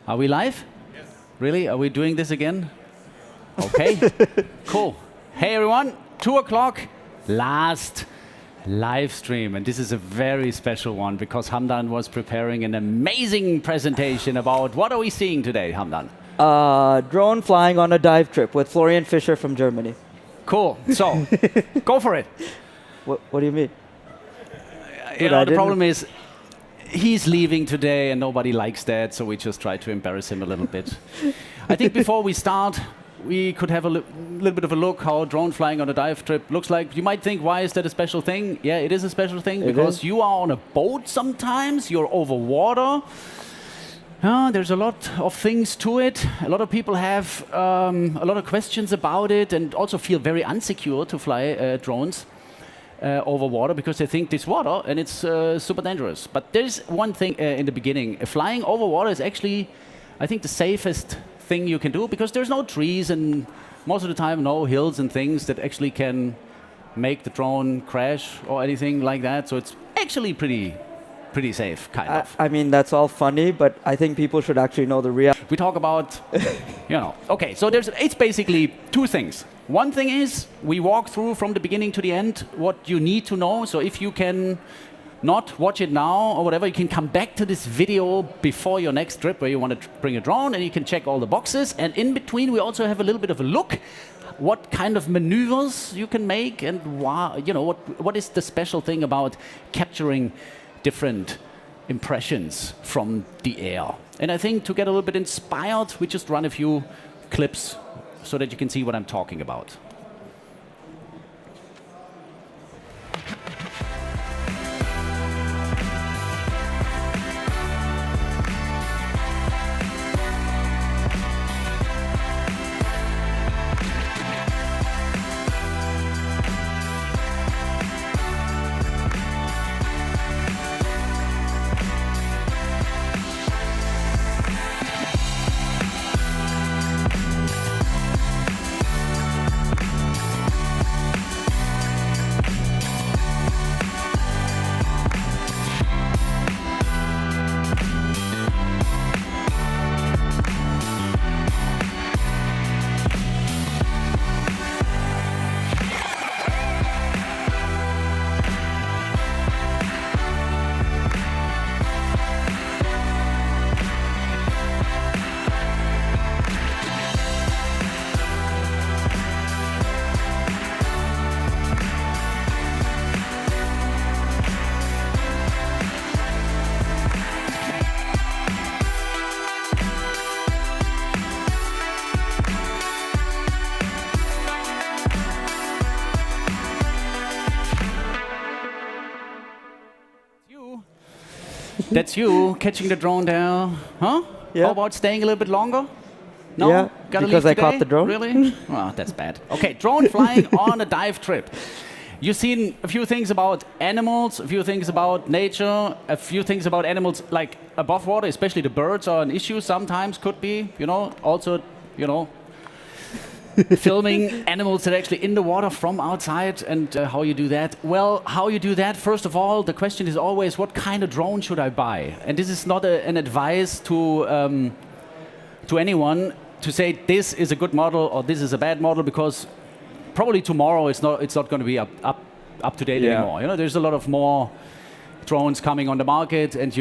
Are we live? Yes. Really? Are we doing this again? Okay. Cool. Hey everyone, 2 o'clock, last live stream. And this is a very special one because Hamdan was preparing an amazing presentation about what are we seeing today, Hamdan? Drone flying on a dive trip with Florian Fischer from Germany. Cool. So, go for it. What do you mean? The problem is, he's leaving today and nobody likes that, so we just try to embarrass him a little bit. I think before we start, we could have a little bit of a look how drone flying on a dive trip looks like. You might think, why is that a special thing? Yeah, it is a special thing because you are on a boat sometimes, you're over water. There's a lot of things to it. A lot of people have a lot of questions about it and also feel very insecure to fly drones over water because they think this water and it's super dangerous. But there's one thing in the beginning. Flying over water is actually, I think, the safest thing you can do because there's no trees and most of the time no hills and things that actually can make the drone crash or anything like that. So it's actually pretty safe, kind of. I mean, that's all funny, but I think people should actually know the reality. We talk about, okay, so it's basically two things. One thing is, we walk through from the beginning to the end what you need to know. So if you can not watch it now or whatever, you can come back to this video before your next trip where you want to bring a drone and you can check all the boxes. And in between, we also have a little bit of a look what kind of maneuvers you can make and why, what is the special thing about capturing different impressions from the air. And I think to get a little bit inspired, we just run a few clips so that you can see what I'm talking about. That's you catching the drone down, huh? Yeah. How about staying a little bit longer? No? Yeah, because I caught the drone. Really? Well, that's bad. Okay, drone flying on a dive trip. You've seen a few things about animals, a few things about nature, a few things about animals like above water, especially the birds are an issue sometimes, could be, also, filming animals that are actually in the water from outside and how you do that. Well, how you do that, first of all, the question is always, what kind of drone should I buy? And this is not an advice to anyone to say this is a good model or this is a bad model because probably tomorrow it's not going to be up to date anymore. There's a lot of more drones coming on the market and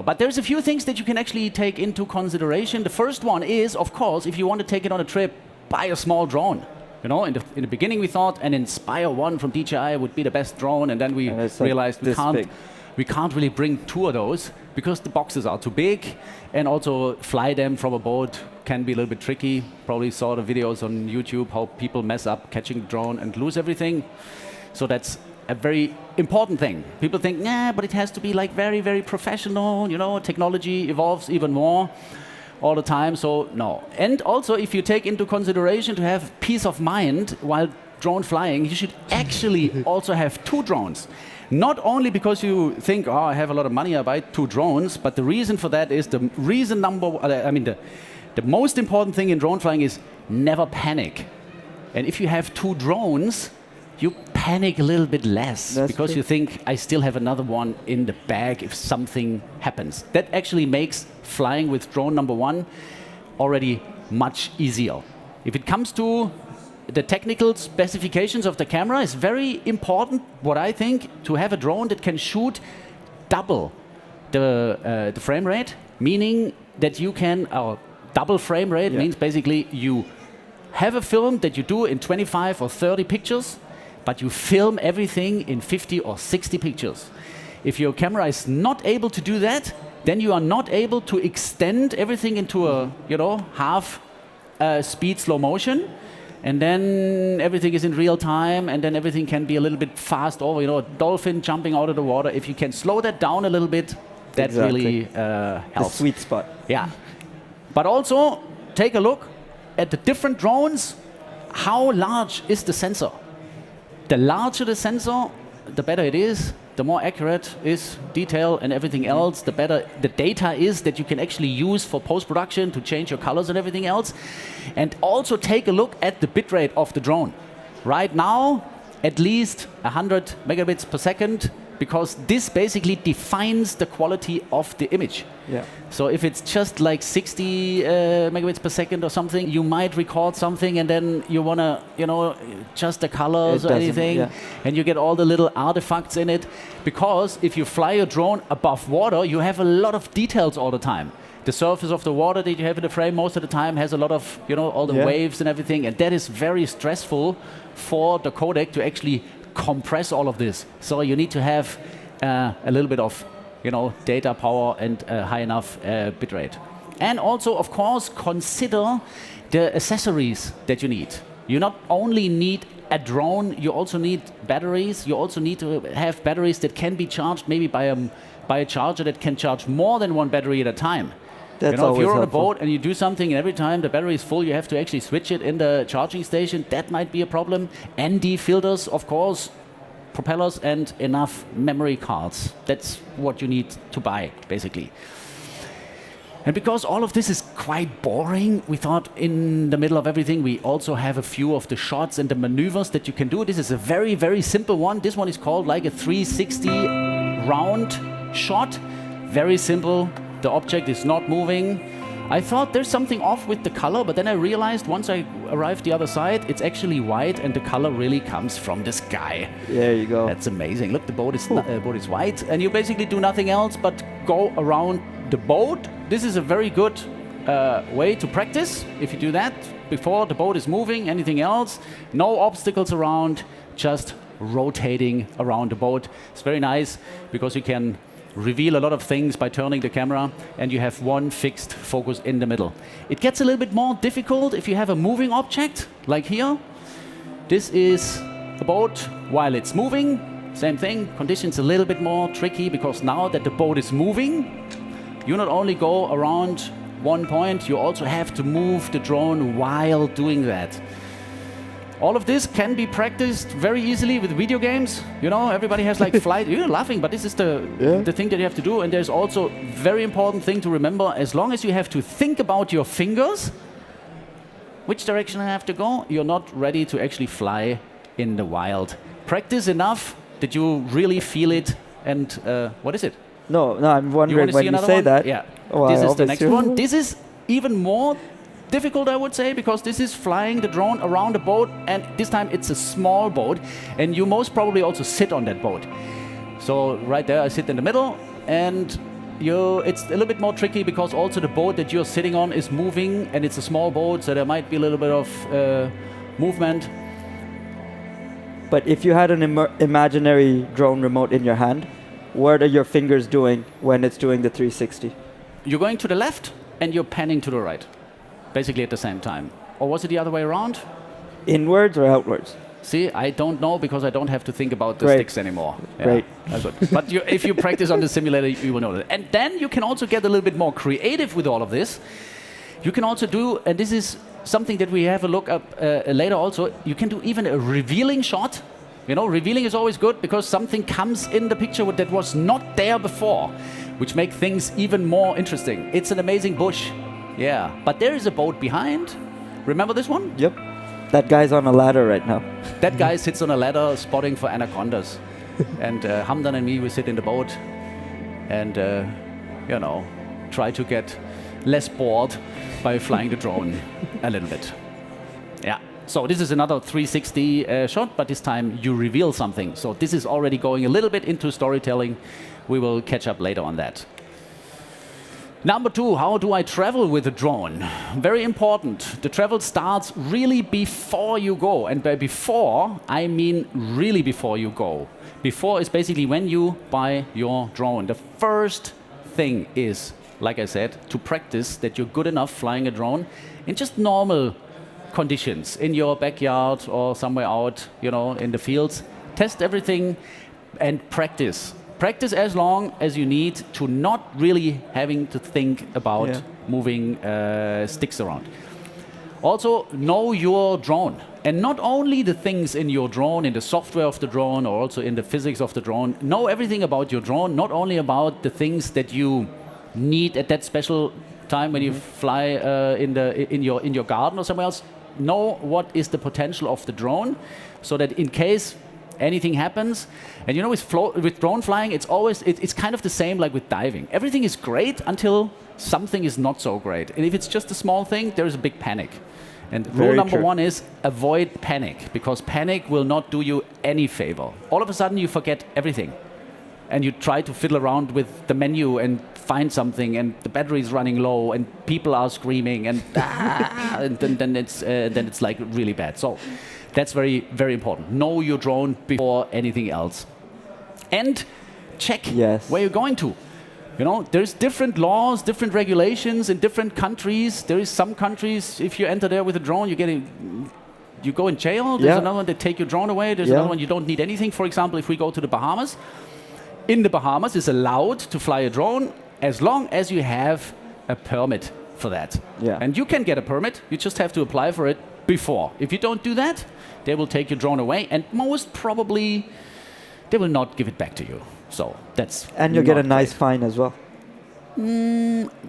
but there's a few things that you can actually take into consideration. The first one is, of course, if you want to take it on a trip, buy a small drone. In the beginning we thought an Inspire 1 from DJI would be the best drone, and then we realized we can't really bring two of those because the boxes are too big, and also fly them from a boat can be a little bit tricky. Probably saw the videos on YouTube how people mess up catching the drone and lose everything. So that's a very important thing. People think, but it has to be like very, very professional, technology evolves even more all the time, so no. And also, if you take into consideration to have peace of mind while drone flying, you should actually also have two drones. Not only because you think, I have a lot of money, I buy two drones, but the reason for that is the most important thing in drone flying is never panic. And if you have two drones, you panic a little bit less That's because true. you think, I still have another one in the bag if something happens. That actually makes flying with drone number one already much easier. If it comes to the technical specifications of the camera, it's very important, what I think, to have a drone that can shoot double the frame rate, meaning that you can, double frame rate means basically you have a film that you do in 25 or 30 pictures, but you film everything in 50 or 60 pictures. If your camera is not able to do that, then you are not able to extend everything into a, half speed slow motion, and then everything is in real time, and then everything can be a little bit fast over, a dolphin jumping out of the water. If you can slow that down a little bit, that really helps. The sweet spot. Yeah. But also, take a look at the different drones. How large is the sensor? The larger the sensor, the better it is, the more accurate is detail and everything else, the better the data is that you can actually use for post-production to change your colors and everything else. And also take a look at the bitrate of the drone. Right now, at least 100 megabits per second, because this basically defines the quality of the image. Yeah. So if it's just like 60 megabits per second or something, you might record something and then you want to, just the colors or anything, and you get all the little artifacts in it. Because if you fly your drone above water, you have a lot of details all the time. The surface of the water that you have in the frame most of the time has a lot of, all the waves and everything, and that is very stressful for the codec to actually compress all of this. So you need to have a little bit of, data power and high enough bitrate. And also, of course, consider the accessories that you need. You not only need a drone, you also need batteries. You also need to have batteries that can be charged maybe by a charger that can charge more than one battery at a time. That's if you're on a boat and you do something and every time the battery is full, you have to actually switch it in the charging station, that might be a problem. ND filters, of course, propellers and enough memory cards. That's what you need to buy, basically. And because all of this is quite boring, we thought in the middle of everything, we also have a few of the shots and the maneuvers that you can do. This is a very, very simple one. This one is called like a 360 round shot. Very simple. The object is not moving. I thought there's something off with the color, but then I realized once I arrived the other side, it's actually white and the color really comes from the sky. There you go. That's amazing. Look, the boat is white, and you basically do nothing else but go around the boat. This is a very good way to practice. If you do that before the boat is moving, anything else, no obstacles around, just rotating around the boat. It's very nice because you can reveal a lot of things by turning the camera, and you have one fixed focus in the middle. It gets a little bit more difficult if you have a moving object, like here. This is a boat while it's moving. Same thing, conditions a little bit more tricky because now that the boat is moving, you not only go around one point, you also have to move the drone while doing that. All of this can be practiced very easily with video games. Everybody has like flight. You're laughing, but this is the thing that you have to do. And there's also very important thing to remember. As long as you have to think about your fingers, which direction I have to go, you're not ready to actually fly in the wild. Practice enough that you really feel it. And what is it? No, I'm wondering when you say one? that. Yeah, Oh, this I is the next obviously- one. This is even more difficult, I would say, because this is flying the drone around a boat, and this time it's a small boat, and you most probably also sit on that boat. So right there, I sit in the middle, and it's a little bit more tricky because also the boat that you're sitting on is moving, and it's a small boat, so there might be a little bit of movement. But if you had an imaginary drone remote in your hand, what are your fingers doing when it's doing the 360? You're going to the left, and you're panning to the right, basically at the same time. Or was it the other way around? Inwards or outwards? See, I don't know because I don't have to think about the Great. sticks anymore. Great. That's good. But if you practice on the simulator, you will know that. And then you can also get a little bit more creative with all of this. You can also do, and this is something that we have a look up later also, you can do even a revealing shot. Revealing is always good because something comes in the picture that was not there before, which makes things even more interesting. It's an amazing bush. Yeah, but there is a boat behind. Remember this one? Yep. That guy's on a ladder right now. That guy sits on a ladder spotting for anacondas. And Hamdan and me, we sit in the boat and, try to get less bored by flying the drone a little bit. Yeah. So this is another 360 shot, but this time you reveal something. So this is already going a little bit into storytelling. We will catch up later on that. Number 2, how do I travel with a drone? Very important. The travel starts really before you go. And by before, I mean really before you go. Before is basically when you buy your drone. The first thing is, like I said, to practice that you're good enough flying a drone in just normal conditions, in your backyard or somewhere out, in the fields. Test everything and practice. Practice as long as you need to not really having to think about moving sticks around. Also, know your drone. And not only the things in your drone, in the software of the drone, or also in the physics of the drone. Know everything about your drone, not only about the things that you need at that special time when you fly in your garden or somewhere else. Know what is the potential of the drone, so that in case anything happens, and with drone flying, it's kind of the same like with diving. Everything is great until something is not so great, and if it's just a small thing, there is a big panic. And rule number 1 is avoid panic, because panic will not do you any favor. All of a sudden, you forget everything, and you try to fiddle around with the menu and find something, and the battery is running low, and people are screaming, and and then it's like really bad. So that's very, very important. Know your drone before anything else, and check where you're going to. There's different laws, different regulations in different countries. There is some countries, if you enter there with a drone, you go in jail. There's another one that take your drone away. There's another one you don't need anything. For example, if we go to the Bahamas, in the Bahamas it's allowed to fly a drone as long as you have a permit for that. Yeah. And you can get a permit. You just have to apply for it before. If you don't do that, they will take your drone away, and most probably they will not give it back to you. So that's and you'll get a nice fine as well.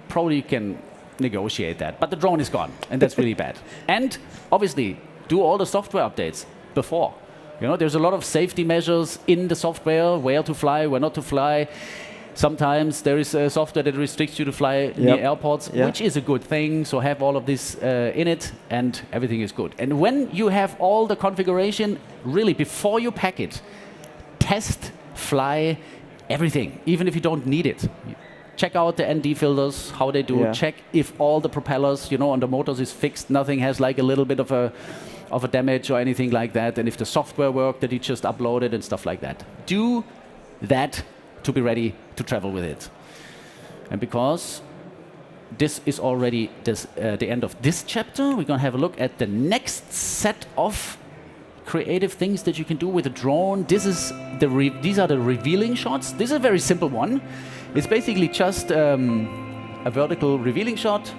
Probably you can negotiate that, but the drone is gone, and that's really bad. And obviously, do all the software updates before. There's a lot of safety measures in the software, where to fly, where not to fly. Sometimes there is a software that restricts you to fly near airports, which is a good thing. So have all of this in it, and everything is good. And when you have all the configuration, really before you pack it, test, fly everything, even if you don't need it. Check out the ND filters, how they do. Check if all the propellers, on the motors is fixed. Nothing has like a little bit of a damage or anything like that. And if the software worked that you just uploaded and stuff like that. Do that to be ready to travel with it. And because this is already the end of this chapter, we're going to have a look at the next set of creative things that you can do with a drone. These are the revealing shots. This is a very simple one. It's basically just a vertical revealing shot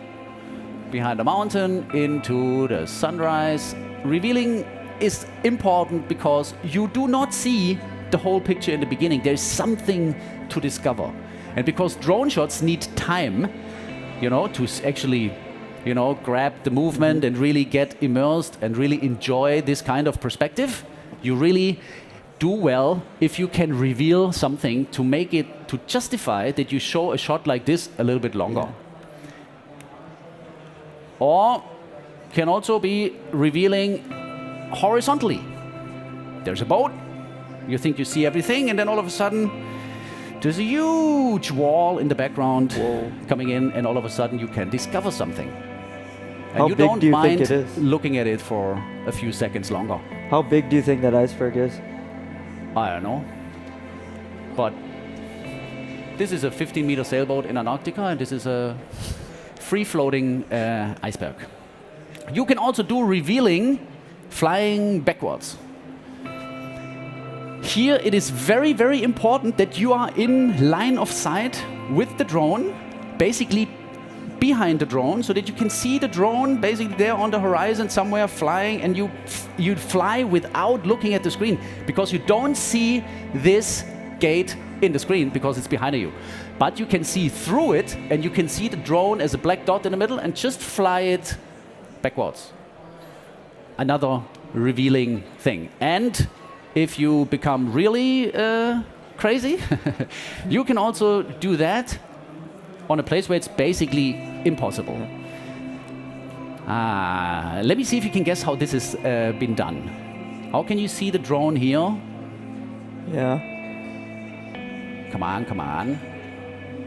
behind a mountain into the sunrise. Revealing is important because you do not see the whole picture in the beginning. There's something to discover. And because drone shots need time, to actually grab the movement and really get immersed and really enjoy this kind of perspective, you really do well if you can reveal something to make it, to justify that you show a shot like this a little bit longer. Or can also be revealing horizontally. There's a boat, you think you see everything, and then all of a sudden there's a huge wall in the background coming in, and all of a sudden you can discover something. And How you big don't do you mind think it is? looking at it for a few seconds longer. How big do you think that iceberg is? I don't know. But this is a 15-meter sailboat in Antarctica, and this is a free-floating iceberg. You can also do revealing flying backwards. Here it is very, very important that you are in line of sight with the drone, basically behind the drone, so that you can see the drone basically there on the horizon somewhere flying, and you fly without looking at the screen, because you don't see this gate in the screen because it's behind you. But you can see through it, and you can see the drone as a black dot in the middle, and just fly it backwards another revealing thing. And if you become really crazy, you can also do that on a place where it's basically impossible. Let me see if you can guess how this has been done. How can you see the drone here? Yeah. Come on, come on.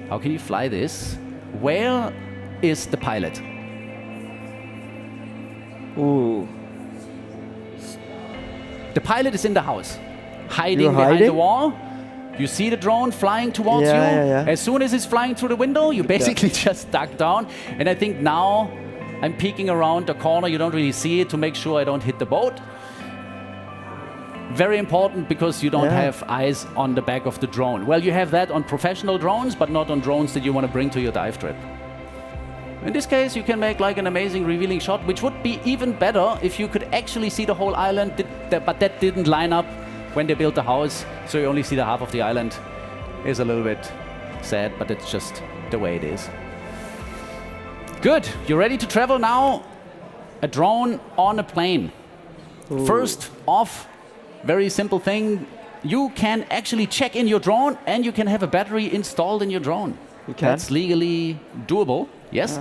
How can you fly this? Where is the pilot? Ooh. The pilot is in the house, hiding You're behind hiding? the wall. You see the drone flying towards Yeah, you. yeah, yeah. As soon as it's flying through the window, you basically just duck down. And I think now I'm peeking around the corner. You don't really see it to make sure I don't hit the boat. Very important because you don't have eyes on the back of the drone. Well, you have that on professional drones, but not on drones that you want to bring to your dive trip. In this case, you can make like an amazing revealing shot, which would be even better if you could actually see the whole island, but that didn't line up when they built the house, so you only see the half of the island. Is a little bit sad, but it's just the way it is. Good, you're ready to travel now? A drone on a plane. Ooh. First off, very simple thing, you can actually check in your drone and you can have a battery installed in your drone. You can? That's legally doable, yes.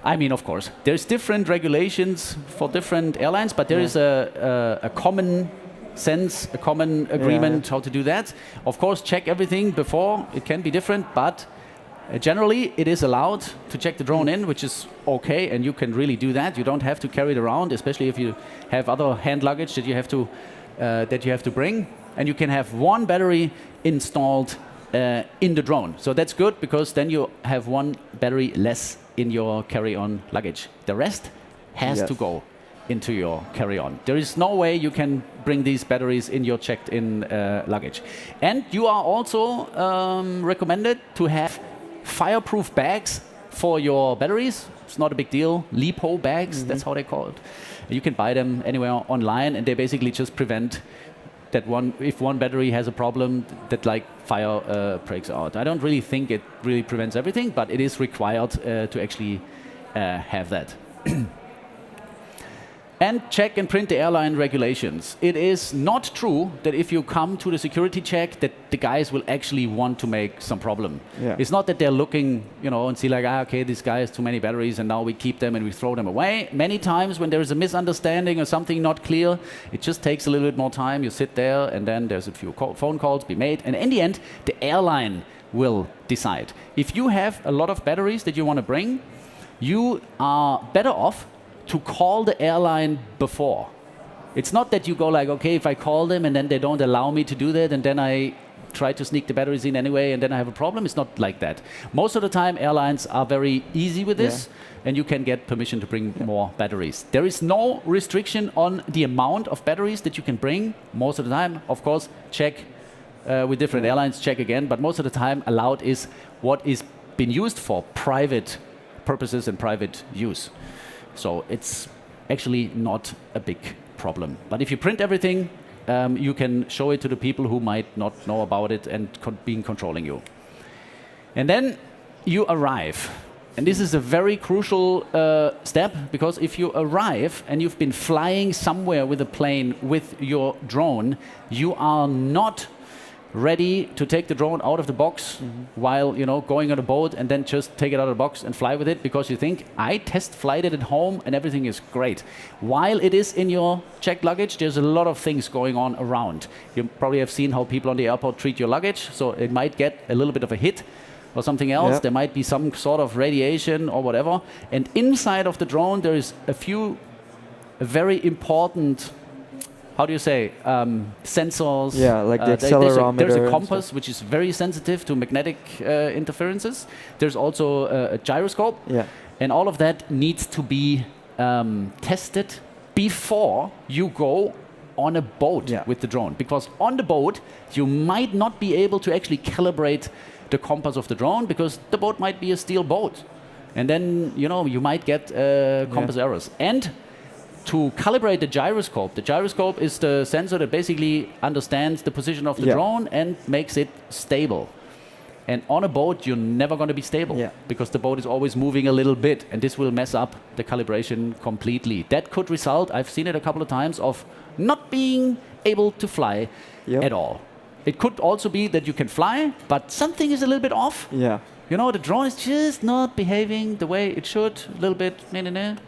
I mean, of course, there's different regulations for different airlines, but there is a common sense, a common agreement how to do that. Of course, check everything before. It can be different, but generally it is allowed to check the drone in, which is okay, and you can really do that. You don't have to carry it around, especially if you have other hand luggage that you have to bring, and you can have one battery installed in the drone. So that's good because then you have one battery less in your carry-on luggage. The rest has to go into your carry-on. There is no way you can bring these batteries in your checked-in luggage. And you are also recommended to have fireproof bags for your batteries. It's not a big deal. LiPo bags, that's how they call it. You can buy them anywhere online, and they basically just prevent that if one battery has a problem, that like fire breaks out. I don't really think it really prevents everything, but it is required to actually have that. And check and print the airline regulations. It is not true that if you come to the security check that the guys will actually want to make some problem. Yeah. It's not that they're looking, and see like, okay, this guy has too many batteries and now we keep them and we throw them away. Many times when there is a misunderstanding or something not clear, it just takes a little bit more time. You sit there and then there's a few phone calls be made. And in the end, the airline will decide. If you have a lot of batteries that you want to bring, you are better off to call the airline before. It's not that you go like, okay, if I call them and then they don't allow me to do that and then I try to sneak the batteries in anyway and then I have a problem. It's not like that. Most of the time airlines are very easy with this and you can get permission to bring more batteries. There is no restriction on the amount of batteries that you can bring. Most of the time, of course, check with different airlines, check again, but most of the time allowed is what is been used for private purposes and private use. So it's actually not a big problem. But if you print everything, you can show it to the people who might not know about it and being controlling you. And then you arrive. And this is a very crucial step, because if you arrive and you've been flying somewhere with a plane with your drone, you are not ready to take the drone out of the box while going on a boat and then just take it out of the box and fly with it, because you think, I test flight it at home and everything is great. While it is in your checked luggage, there's a lot of things going on around. You probably have seen how people on the airport treat your luggage, so it might get a little bit of a hit or something else. There might be some sort of radiation or whatever. And inside of the drone there is a few very important, how do you say, sensors. Yeah, like the accelerometer. There's a compass which is very sensitive to magnetic interferences. There's also a gyroscope. Yeah. And all of that needs to be tested before you go on a boat with the drone. Because on the boat, you might not be able to actually calibrate the compass of the drone, because the boat might be a steel boat. And then, you might get compass errors. And to calibrate the gyroscope is the sensor that basically understands the position of the drone and makes it stable. And on a boat, you're never going to be stable Yeah. because the boat is always moving a little bit, and this will mess up the calibration completely. That could result, I've seen it a couple of times, of not being able to fly Yep. at all. It could also be that you can fly, but something is a little bit off. Yeah. You know, the drone is just not behaving the way it should, a little bit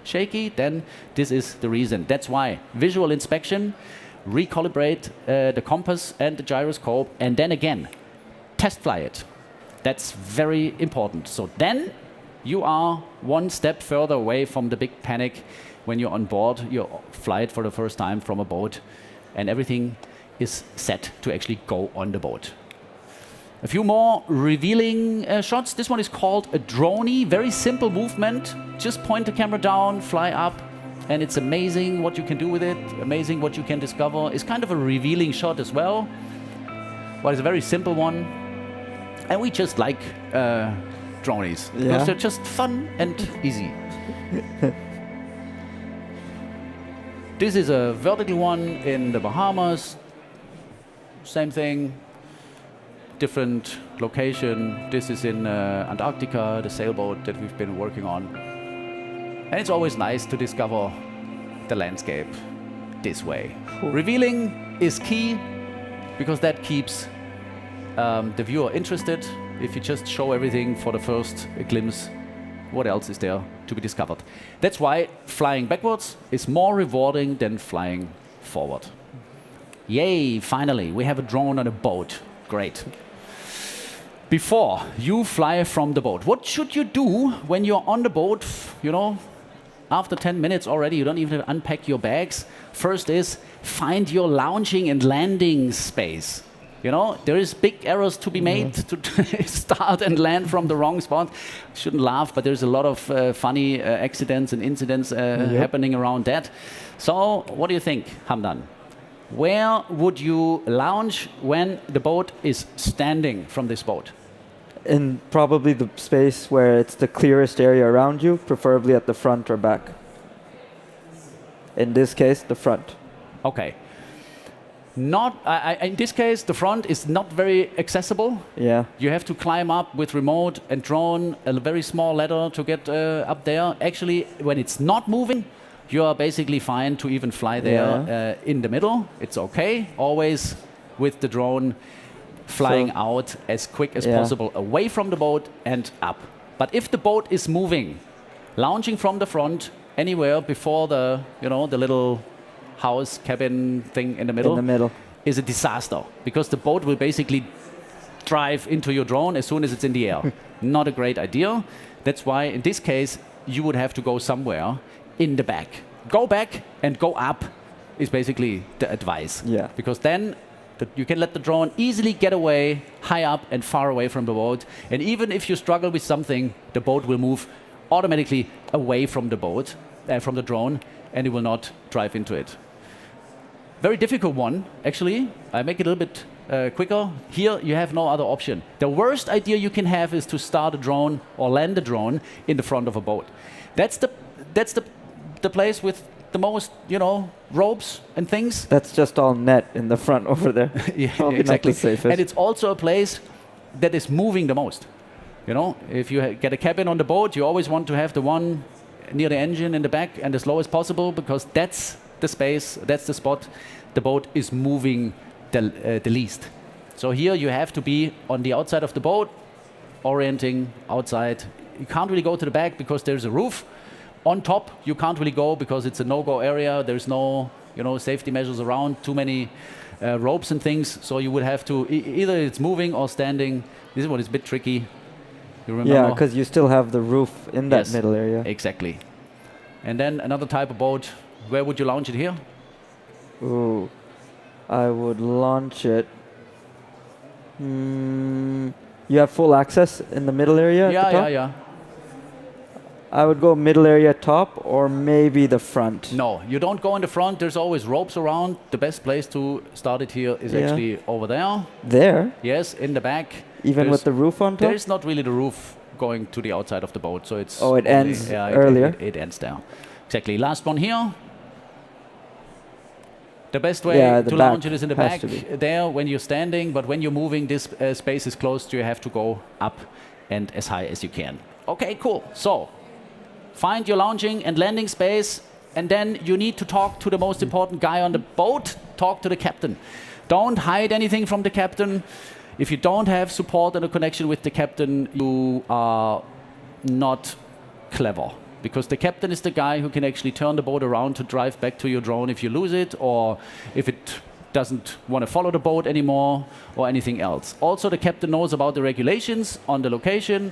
shaky, then this is the reason. That's why visual inspection, recalibrate the compass and the gyroscope, and then again, test fly it. That's very important. So then you are one step further away from the big panic when you're on board, you fly it for the first time from a boat, and everything is set to actually go on the boat. A few more revealing shots. This one is called a droney, very simple movement. Just point the camera down, fly up, and it's amazing what you can do with it, amazing what you can discover. It's kind of a revealing shot as well, but it's a very simple one. And we just like dronies because they're just fun and easy. This is a vertical one in the Bahamas. Same thing, different location. This is in Antarctica, the sailboat that we've been working on. And it's always nice to discover the landscape this way. Cool. Revealing is key because that keeps the viewer interested. If you just show everything for the first glimpse, what else is there to be discovered? That's why flying backwards is more rewarding than flying forward. Yay, finally, we have a drone on a boat. Great. Before you fly from the boat, what should you do when you're on the boat? You know, after 10 minutes already, you don't even unpack your bags. First is find your lounging and landing space. You know, there is big errors to be made to start and land from the wrong spot. Shouldn't laugh, but there's a lot of funny accidents and incidents happening around that. So, what do you think, Hamdan? Where would you lounge when the boat is standing from this boat? In probably the space where it's the clearest area around you, preferably at the front or back. In this case, the front. Okay. In this case, the front is not very accessible. Yeah. You have to climb up with remote and drone, a very small ladder to get up there. Actually, when it's not moving, you are basically fine to even fly there in the middle. It's okay. Always with the drone flying out as quick as possible away from the boat and up. But if the boat is moving, lounging from the front anywhere before the, you know, the little house cabin thing in the middle is a disaster because the boat will basically drive into your drone as soon as it's in the air. Not a great idea. That's why in this case you would have to go somewhere in the back. Go back and go up is basically the advice. Yeah. Because then you can let the drone easily get away high up and far away from the boat. And even if you struggle with something, the boat will move automatically away from the boat, from the drone, and it will not drive into it. Very difficult one, actually. I make it a little bit quicker. Here you have no other option. The worst idea you can have is to start a drone or land a drone in the front of a boat. That's the place with the most, you know, ropes and things. That's just all net in the front over there. Yeah, exactly. And it's also a place that is moving the most. You know, if you get a cabin on the boat, you always want to have the one near the engine in the back and as low as possible because that's the space, that's the spot the boat is moving the least. So here you have to be on the outside of the boat, orienting outside. You can't really go to the back because there's a roof. On top, you can't really go because it's a no-go area. There's no, you know, safety measures around, too many ropes and things. So you would have to, either it's moving or standing. This one is a bit tricky. You remember? Yeah, because you still have the roof in that middle area. Exactly. And then another type of boat. Where would you launch it here? Ooh, I would launch it. You have full access in the middle area? Yeah. I would go middle area top or maybe the front. No, you don't go in the front. There's always ropes around. The best place to start it here is actually over there. There? Yes, in the back. Even with the roof on top? There is not really the roof going to the outside of the boat, so it's... Oh, it ends earlier? It ends there. Exactly. Last one here. The best way Yeah, the to back launch it is in the has back to be. there when you're standing, but when you're moving, this space is closed, you have to go up and as high as you can. Okay, cool. So, find your launching and landing space, and then you need to talk to the most important guy on the boat, talk to the captain. Don't hide anything from the captain. If you don't have support and a connection with the captain, you are not clever. Because the captain is the guy who can actually turn the boat around to drive back to your drone if you lose it, or if it doesn't want to follow the boat anymore, or anything else. Also, the captain knows about the regulations on the location,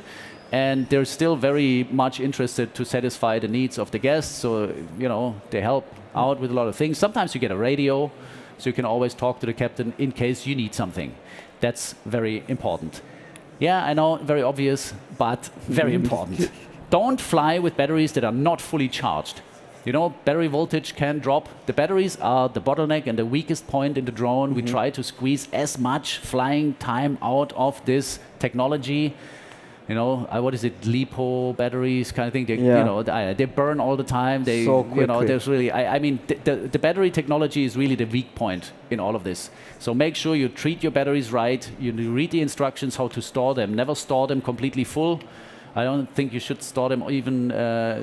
and they're still very much interested to satisfy the needs of the guests. So, you know, they help out with a lot of things. Sometimes you get a radio, so you can always talk to the captain in case you need something. That's very important. Yeah, I know, very obvious, but very important. Don't fly with batteries that are not fully charged. You know, battery voltage can drop. The batteries are the bottleneck and the weakest point in the drone. We try to squeeze as much flying time out of this technology. You know, what is it, LiPo batteries kind of thing. They, you know, they burn all the time. They, so quickly. you know, there's really, I mean, the battery technology is really the weak point in all of this. So make sure you treat your batteries right. You read the instructions how to store them. Never store them completely full. I don't think you should store them even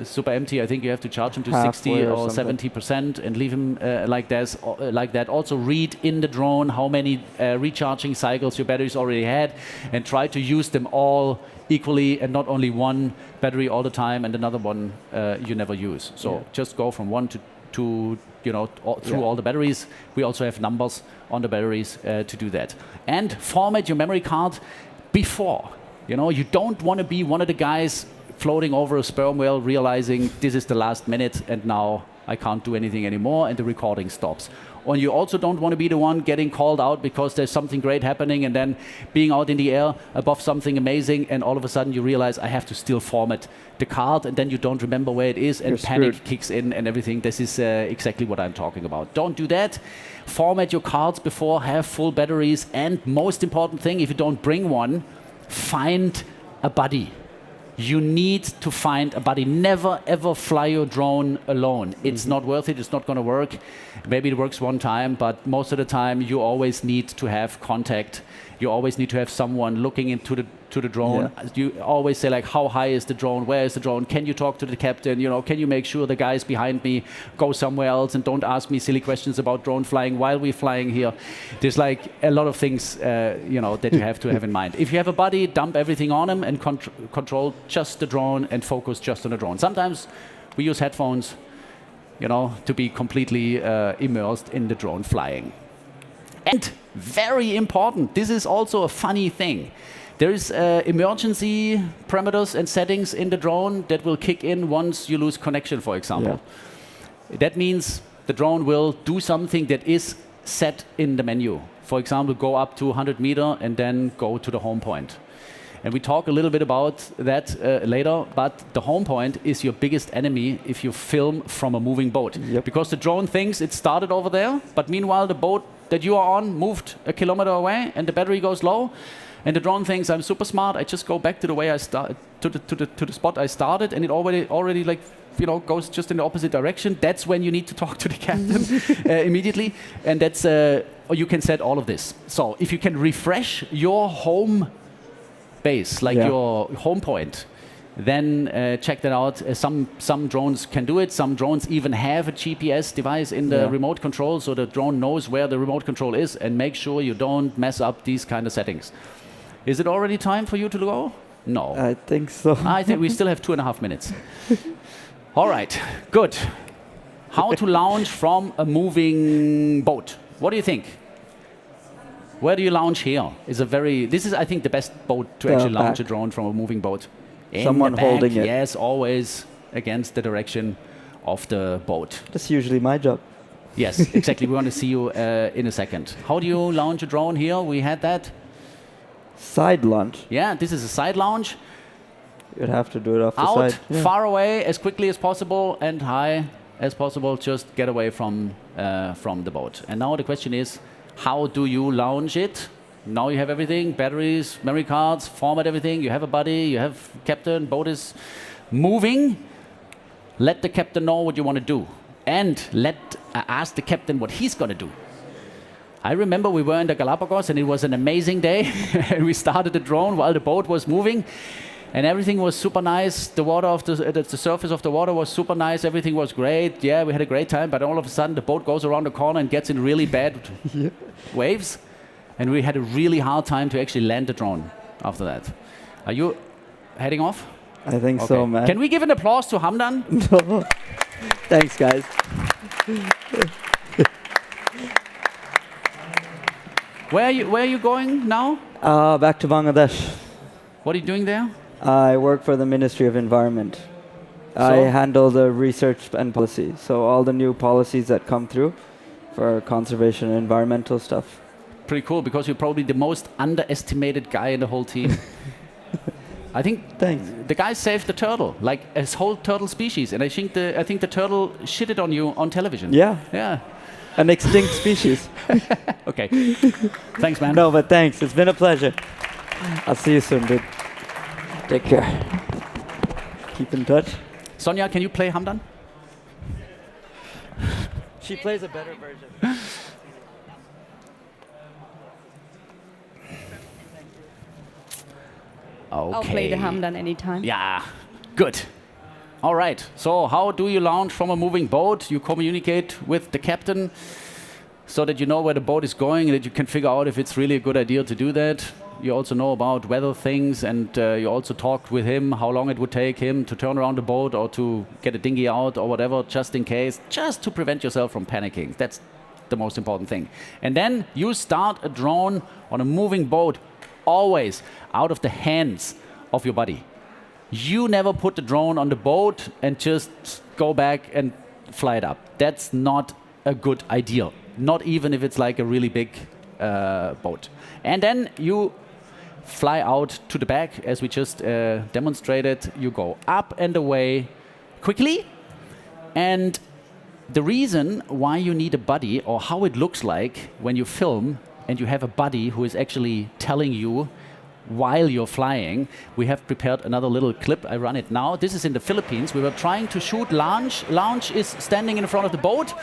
super empty. I think you have to charge them to 60 or 70% and leave them like that. Also read in the drone how many recharging cycles your batteries already had, and try to use them all equally and not only one battery all the time and another one you never use. So just go from one to you know, through all the batteries. We also have numbers on the batteries to do that. And format your memory card before. You know, you don't want to be one of the guys floating over a sperm whale realizing this is the last minute and now I can't do anything anymore and the recording stops. Or you also don't want to be the one getting called out because there's something great happening and then being out in the air above something amazing and all of a sudden you realize I have to still format the card and then you don't remember where it is and panic kicks in and everything. This is exactly what I'm talking about. Don't do that. Format your cards before, have full batteries, and most important thing, if you don't bring one, find a buddy. You need to find a buddy. Never ever fly your drone alone. It's not worth it. It's not going to work. Maybe it works one time, but most of the time you always need to have contact. You always need to have someone looking into the drone. You always say like, how high is the drone? Where is the drone? Can you talk to the captain? You know, can you make sure the guys behind me go somewhere else and don't ask me silly questions about drone flying while we're flying here? There's like a lot of things, you know, that you have to have in mind. If you have a buddy, dump everything on him and control just the drone and focus just on the drone. Sometimes we use headphones, you know, to be completely immersed in the drone flying. And very important, this is also a funny thing. There is emergency parameters and settings in the drone that will kick in once you lose connection, for example. That means the drone will do something that is set in the menu. For example, go up to 100 meters and then go to the home point. And we talk a little bit about that later, but the home point is your biggest enemy if you film from a moving boat. Because the drone thinks it started over there, but meanwhile the boat that you are on moved a kilometer away and the battery goes low. And the drone thinks, I'm super smart, I just go back to the way I started, to the spot I started, and it already like, you know, goes just in the opposite direction. That's when you need to talk to the captain immediately. And that's, or you can set all of this. So if you can refresh your home base, like your home point, then check that out. Some drones can do it. Some drones even have a GPS device in the remote control, so the drone knows where the remote control is, and make sure you don't mess up these kind of settings. Is it already time for you to go? No. I think so. I think we still have 2.5 minutes. All right, good. How to launch from a moving boat? What do you think? Where do you launch here? This is, I think, the best boat to actually launch a drone from a moving boat. Someone holding it. Yes, always against the direction of the boat. That's usually my job. Yes, exactly. We want to see you in a second. How do you launch a drone here? We had that. Side launch. Yeah, this is a side launch. You'd have to do it off the side. Far away, as quickly as possible, and high as possible. Just get away from the boat. And now the question is, how do you launch it? Now you have everything, batteries, memory cards, format everything. You have a buddy, you have captain, boat is moving. Let the captain know what you want to do. And let I asked the captain what he's going to do. I remember we were in the Galapagos and it was an amazing day. And we started the drone while the boat was moving. And everything was super nice. The water of the surface of the water was super nice. Everything was great. Yeah, we had a great time. But all of a sudden, the boat goes around the corner and gets in really bad waves. And we had a really hard time to actually land the drone after that. Are you heading off? I think so, man. Can we give an applause to Hamdan? No. Thanks, guys. Where are you going now? Back to Bangladesh. What are you doing there? I work for the Ministry of Environment. I handle the research and policy. So all the new policies that come through for conservation and environmental stuff. Pretty cool, because you're probably the most underestimated guy in the whole team. I think the guy saved the turtle, like a whole turtle species, and I think the turtle shitted on you on television. Yeah. Yeah. An extinct species. Okay. Thanks, man. No, but thanks. It's been a pleasure. I'll see you soon, dude. Take care. Keep in touch. Sonia, can you play Hamdan? She plays a better version. Okay. I'll play the Hamdan anytime. Yeah, good. All right, so how do you launch from a moving boat? You communicate with the captain so that you know where the boat is going and that you can figure out if it's really a good idea to do that. You also know about weather things, and you also talked with him how long it would take him to turn around the boat or to get a dinghy out or whatever, just in case, just to prevent yourself from panicking. That's the most important thing. And then you start a drone on a moving boat, always out of the hands of your buddy. You never put the drone on the boat and just go back and fly it up. That's not a good idea, not even if it's like a really big boat. And then you fly out to the back, as we just demonstrated. You go up and away quickly. And the reason why you need a buddy, or how it looks like when you film and you have a buddy who is actually telling you while you're flying, we have prepared another little clip. I run it now. This is in the Philippines. We were trying to shoot Launch. Launch is standing in front of the boat.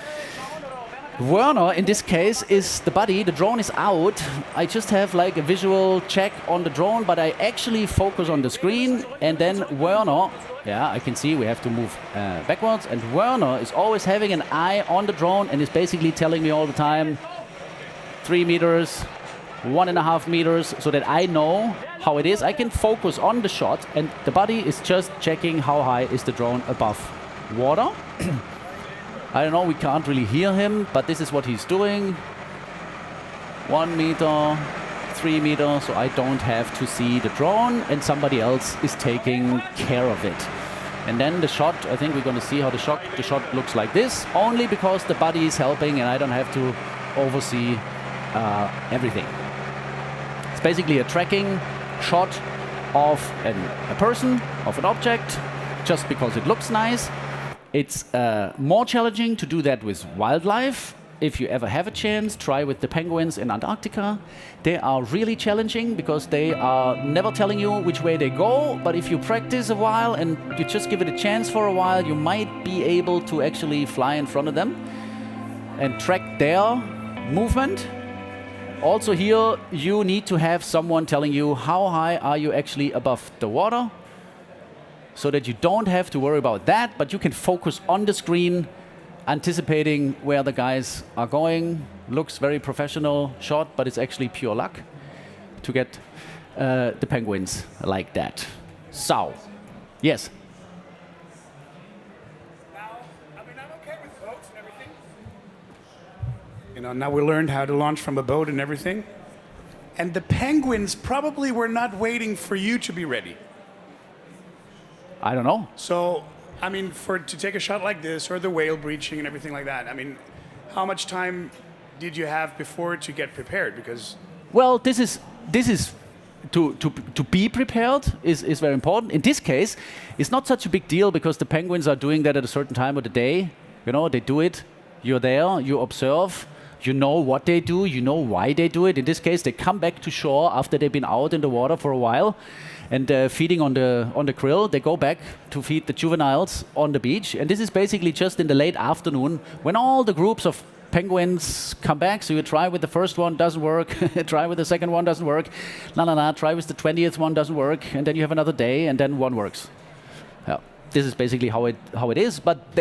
Werner, in this case, is the buddy. The drone is out. I just have like a visual check on the drone, but I actually focus on the screen. And then Werner, yeah, I can see we have to move backwards. And Werner is always having an eye on the drone and is basically telling me all the time, 3 meters, 1.5 meters, so that I know how it is. I can focus on the shot, and the buddy is just checking how high is the drone above water. I don't know, we can't really hear him, but this is what he's doing. 1 meter, 3 meters, so I don't have to see the drone, and somebody else is taking care of it. And then the shot, I think we're going to see how the shot looks like this, only because the buddy is helping and I don't have to oversee everything. It's basically a tracking shot of a person, of an object, just because it looks nice. It's more challenging to do that with wildlife. If you ever have a chance, try with the penguins in Antarctica. They are really challenging because they are never telling you which way they go, but if you practice a while and you just give it a chance for a while, you might be able to actually fly in front of them and track their movement. Also here, you need to have someone telling you how high are you actually above the water, so that you don't have to worry about that, but you can focus on the screen, anticipating where the guys are going. Looks very professional shot, but it's actually pure luck to get the penguins like that. So, yes? I'm okay with boats and everything. You know, now we learned how to launch from a boat and everything. And the penguins probably were not waiting for you to be ready. I don't know. So, I mean, to take a shot like this, or the whale breaching and everything like that, I mean, how much time did you have before to get prepared? Because well, this is to be prepared is very important. In this case, it's not such a big deal because the penguins are doing that at a certain time of the day. You know, they do it. You're there. You observe. You know what they do. You know why they do it. In this case, they come back to shore after they've been out in the water for a while. and feeding on the krill. They go back to feed the juveniles on the beach, and this is basically just in the late afternoon when all the groups of penguins come back. So you try with the first one, doesn't work. Try with the second one, doesn't work. Try with the 20th one, doesn't work. And then you have another day, and then one works. Yeah. This is basically how it is. But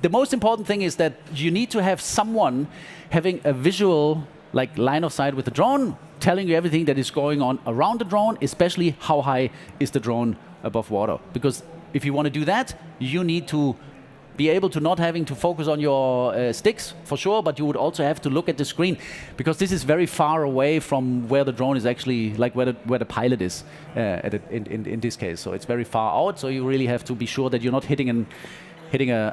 the most important thing is that you need to have someone having a visual, like line of sight with the drone, telling you everything that is going on around the drone, especially how high is the drone above water. Because if you want to do that, you need to be able to not having to focus on your sticks, for sure, but you would also have to look at the screen, because this is very far away from where the drone is actually, like where the pilot is in this case. So it's very far out, so you really have to be sure that you're not hitting an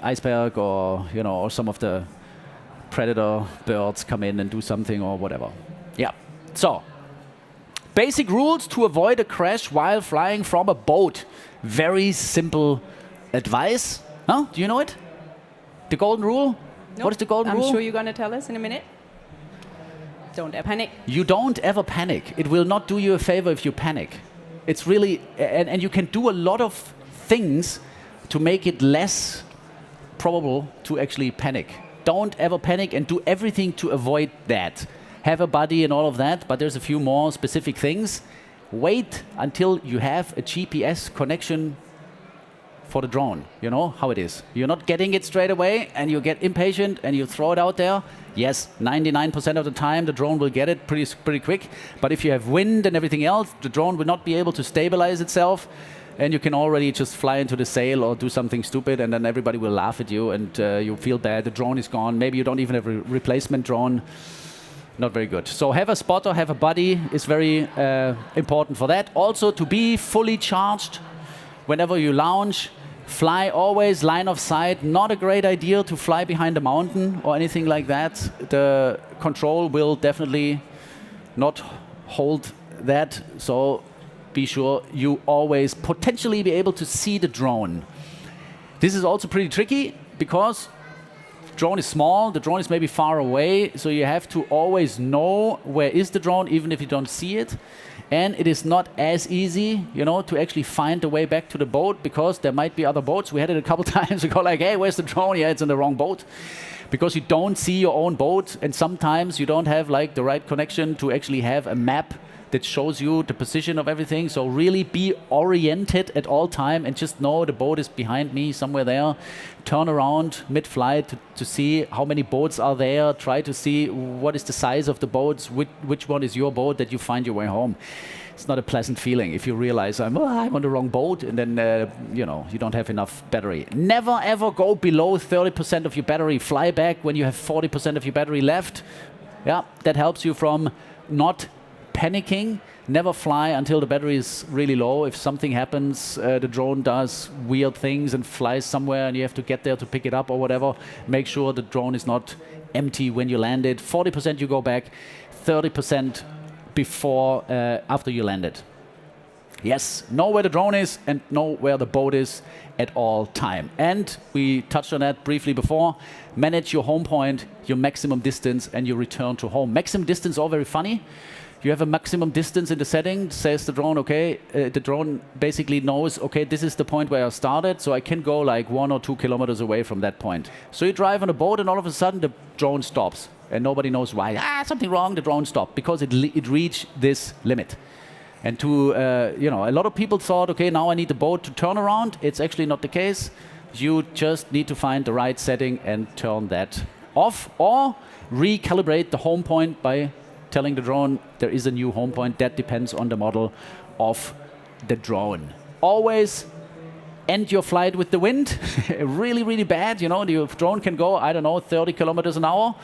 iceberg, or or some of the predator birds come in and do something or whatever. Yeah. So, basic rules to avoid a crash while flying from a boat. Very simple advice. Huh? Do you know it? The golden rule? Nope. What is the golden rule? I'm sure you're going to tell us in a minute. Don't ever panic. You don't ever panic. It will not do you a favor if you panic. It's really, and you can do a lot of things to make it less probable to actually panic. Don't ever panic, and do everything to avoid that. Have a buddy and all of that, but there's a few more specific things. Wait until you have a GPS connection for the drone. You know how it is. You're not getting it straight away, and you get impatient and you throw it out there. Yes, 99% of the time the drone will get it pretty quick. But if you have wind and everything else, the drone will not be able to stabilize itself, and you can already just fly into the sail or do something stupid, and then everybody will laugh at you, and you feel bad. The drone is gone. Maybe you don't even have a replacement drone. Not very good. So have a spotter, have a buddy is very important for that. Also, to be fully charged whenever you launch. Fly always line of sight. Not a great idea to fly behind a mountain or anything like that. The control will definitely not hold that. So be sure you always potentially be able to see the drone. This is also pretty tricky because the drone is small, the drone is maybe far away, so you have to always know where is the drone, even if you don't see it. And it is not as easy, to actually find the way back to the boat, because there might be other boats. We had it a couple times ago, like, hey, where's the drone? Yeah, it's in the wrong boat. Because you don't see your own boat, and sometimes you don't have like the right connection to actually have a map that shows you the position of everything. So really be oriented at all time, and just know the boat is behind me somewhere there. Turn around mid-flight to see how many boats are there. Try to see what is the size of the boats, which one is your boat, that you find your way home. It's not a pleasant feeling if you realize I'm on the wrong boat, and then you don't have enough battery. Never ever go below 30% of your battery. Fly back when you have 40% of your battery left. Yeah, that helps you from not panicking. Never fly until the battery is really low. If something happens, the drone does weird things and flies somewhere, and you have to get there to pick it up or whatever. Make sure the drone is not empty when you land it. 40% you go back, 30% before, after you land it. Yes, know where the drone is and know where the boat is at all time. And we touched on that briefly before. Manage your home point, your maximum distance, and your return to home. Maximum distance, all very funny. You have a maximum distance in the setting, says the drone, okay, the drone basically knows, okay, this is the point where I started, so I can go like 1 or 2 kilometers away from that point. So you drive on a boat, and all of a sudden the drone stops, and nobody knows why. Something wrong, the drone stopped, because it reached this limit. And a lot of people thought, okay, now I need the boat to turn around. It's actually not the case. You just need to find the right setting and turn that off, or recalibrate the home point by telling the drone there is a new home point. That depends on the model of the drone. Always end your flight with the wind. Really, really bad. The drone can go, 30 kilometers an hour,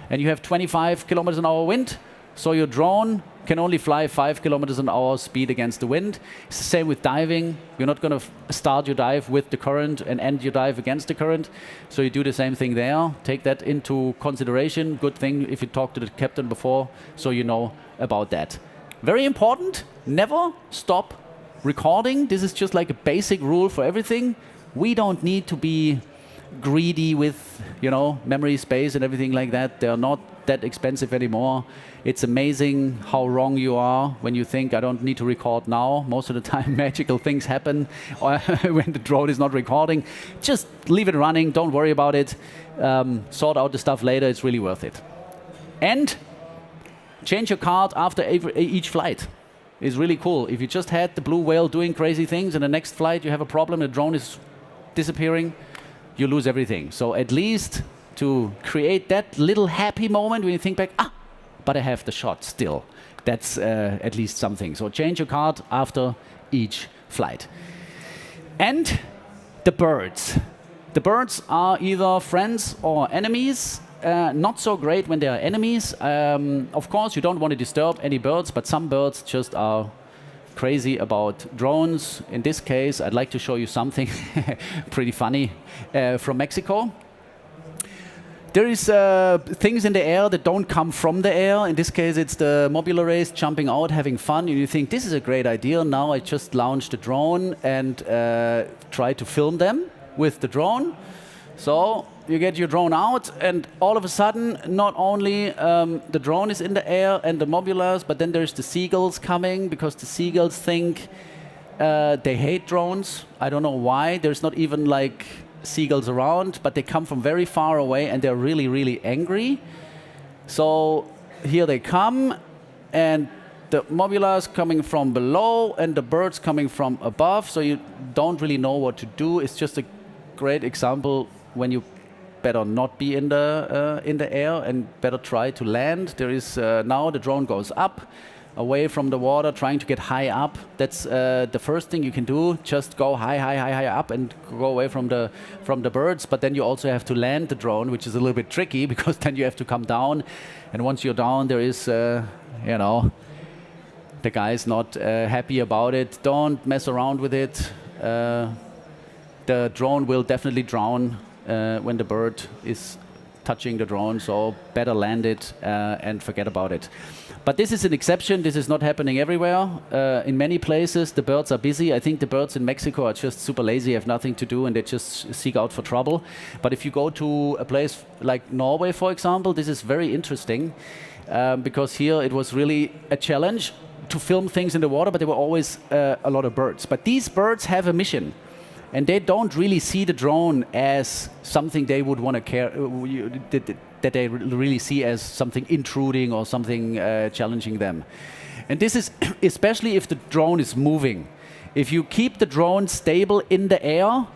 and you have 25 kilometers an hour wind. So your drone can only fly 5 kilometers an hour speed against the wind. It's the same with diving. You're not going to start your dive with the current and end your dive against the current. So you do the same thing there. Take that into consideration. Good thing if you talk to the captain before, so you know about that. Very important, never stop recording. This is just like a basic rule for everything. We don't need to be greedy with, memory space and everything like that. They are not that expensive anymore. It's amazing how wrong you are when you think, I don't need to record now. Most of the time, magical things happen when the drone is not recording. Just leave it running. Don't worry about it. Sort out the stuff later. It's really worth it. And change your card after each flight. It's really cool. If you just had the blue whale doing crazy things and the next flight you have a problem, the drone is disappearing, you lose everything. So at least to create that little happy moment when you think back, but I have the shot still. That's at least something. So change your card after each flight. And the birds. The birds are either friends or enemies. Not so great when they are enemies. Of course, you don't want to disturb any birds, but some birds just are crazy about drones. In this case, I'd like to show you something pretty funny from Mexico. There is things in the air that don't come from the air. In this case, it's the mobular race jumping out, having fun. And you think, this is a great idea. Now I just launched a drone and try to film them with the drone. So you get your drone out, and all of a sudden, not only the drone is in the air and the mobulars, but then there's the seagulls coming, because the seagulls think they hate drones. I don't know why. There's not even like seagulls around, but they come from very far away, and they're really, really angry. So here they come, and the mobulars coming from below, and the birds coming from above. So you don't really know what to do. It's just a great example when you better not be in the air and better try to land. There is now the drone goes up, away from the water, trying to get high up. That's the first thing you can do. Just go high up and go away from the birds. But then you also have to land the drone, which is a little bit tricky, because then you have to come down. And once you're down, there is, the guy's not happy about it. Don't mess around with it. The drone will definitely drown when the bird is touching the drone, so better land it and forget about it. But this is an exception. This is not happening everywhere. In many places, the birds are busy. I think the birds in Mexico are just super lazy, have nothing to do, and they just seek out for trouble. But if you go to a place like Norway, for example, this is very interesting, because here it was really a challenge to film things in the water, but there were always a lot of birds. But these birds have a mission. And they don't really see the drone as something they would want to care, that they really see as something intruding or something challenging them. And this is especially if the drone is moving. If you keep the drone stable in the air,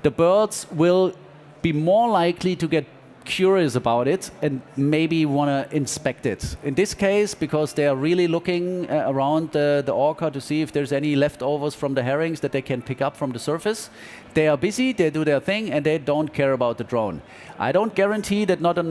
the birds will be more likely to get curious about it and maybe want to inspect it. In this case, because they are really looking around the orca to see if there's any leftovers from the herrings that they can pick up from the surface. They are busy, they do their thing, and they don't care about the drone. I don't guarantee that not a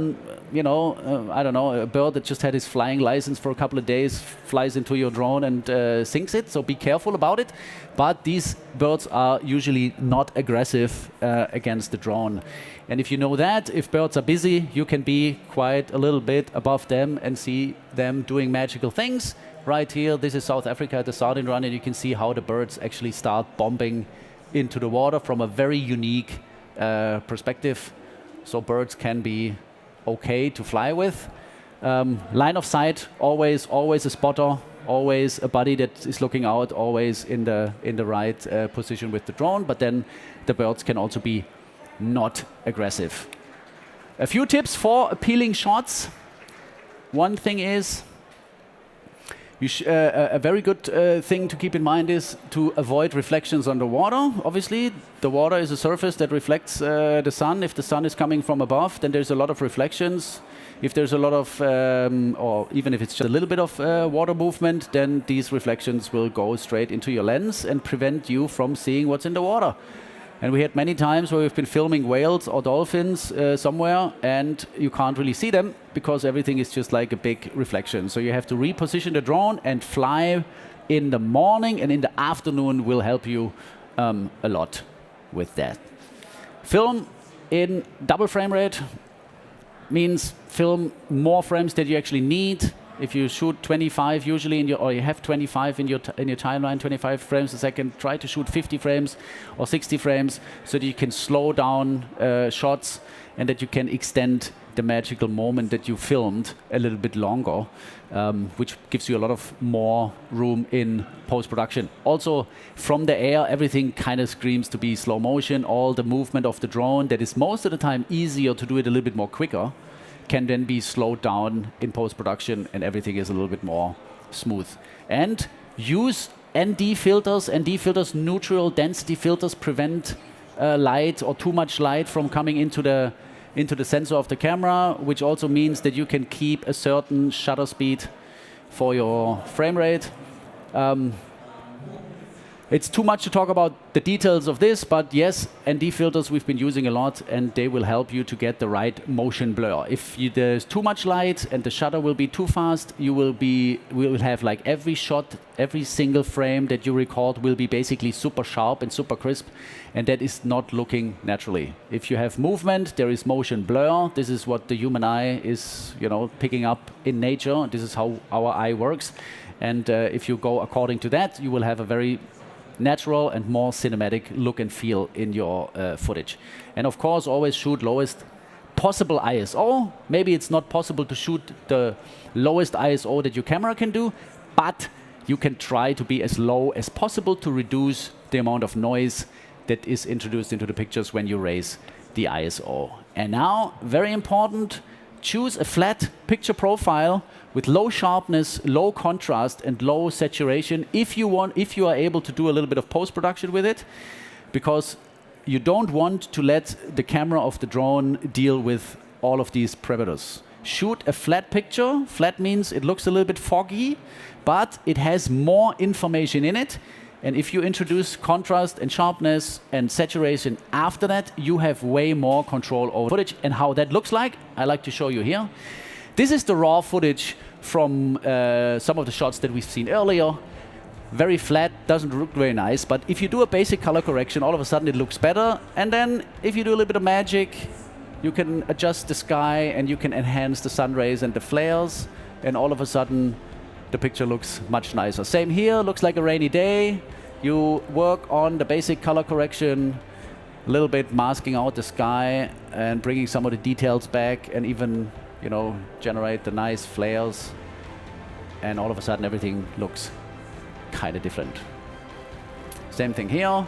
bird that just had his flying license for a couple of days flies into your drone and sinks it, so be careful about it. But these birds are usually not aggressive against the drone. And if you know that, if birds are busy, you can be quite a little bit above them and see them doing magical things. Right here, this is South Africa at the Sardine Run, and you can see how the birds actually start bombing into the water from a very unique perspective. So birds can be okay to fly with. Line of sight, always a spotter, always a buddy that is looking out, always in the right position with the drone. But then the birds can also be not aggressive. A few tips for appealing shots. One thing is, a very good thing to keep in mind is to avoid reflections on the water. Obviously, the water is a surface that reflects the sun. If the sun is coming from above, then there's a lot of reflections. If there's a lot of, or even if it's just a little bit of water movement, then these reflections will go straight into your lens and prevent you from seeing what's in the water. And we had many times where we've been filming whales or dolphins somewhere, and you can't really see them because everything is just like a big reflection. So you have to reposition the drone and fly in the morning, and in the afternoon will help you a lot with that. Film in double frame rate means film more frames that you actually need. If you shoot 25 usually, or you have 25 in your timeline, 25 frames a second, try to shoot 50 frames or 60 frames so that you can slow down shots and that you can extend the magical moment that you filmed a little bit longer, which gives you a lot of more room in post-production. Also, from the air, everything kind of screams to be slow motion. All the movement of the drone that is most of the time easier to do it a little bit more quicker can then be slowed down in post-production, and everything is a little bit more smooth. And use ND filters. ND filters, neutral density filters, prevent light or too much light from coming into the sensor of the camera, which also means that you can keep a certain shutter speed for your frame rate. It's too much to talk about the details of this, but yes, ND filters we've been using a lot, and they will help you to get the right motion blur. If there's too much light and the shutter will be too fast, we will have like every shot, every single frame that you record will be basically super sharp and super crisp, and that is not looking naturally. If you have movement, there is motion blur. This is what the human eye is, picking up in nature. This is how our eye works, and if you go according to that, you will have a very natural and more cinematic look and feel in your footage. And of course, always shoot lowest possible ISO. Maybe it's not possible to shoot the lowest ISO that your camera can do, but you can try to be as low as possible to reduce the amount of noise that is introduced into the pictures when you raise the ISO. And now, very important, choose a flat picture profile with low sharpness, low contrast, and low saturation if you are able to do a little bit of post-production with it, because you don't want to let the camera of the drone deal with all of these parameters. Shoot a flat picture. Flat means it looks a little bit foggy, but it has more information in it. And if you introduce contrast and sharpness and saturation after that, you have way more control over footage. And how that looks like, I like to show you here. This is the raw footage from some of the shots that we've seen earlier. Very flat, doesn't look very nice, but if you do a basic color correction, all of a sudden it looks better. And then if you do a little bit of magic, you can adjust the sky and you can enhance the sun rays and the flares, and all of a sudden the picture looks much nicer. Same here, looks like a rainy day. You work on the basic color correction, a little bit masking out the sky and bringing some of the details back, and even generate the nice flares, and all of a sudden everything looks kind of different. Same thing here.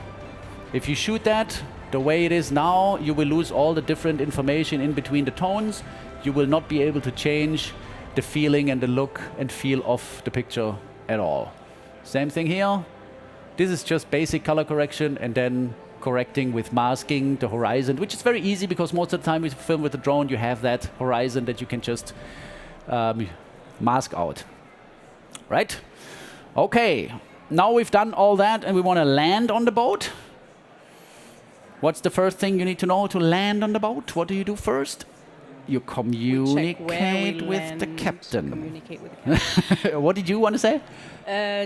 If you shoot that the way it is now, you will lose all the different information in between the tones. You will not be able to change the feeling and the look and feel of the picture at all. Same thing here. This is just basic color correction and then correcting with masking the horizon, which is very easy because most of the time when you film with the drone, you have that horizon that you can just mask out. Right? Okay, now we've done all that and we want to land on the boat. What's the first thing you need to know to land on the boat? What do you do first? You communicate with the captain. Communicate with the captain. What did you want to say?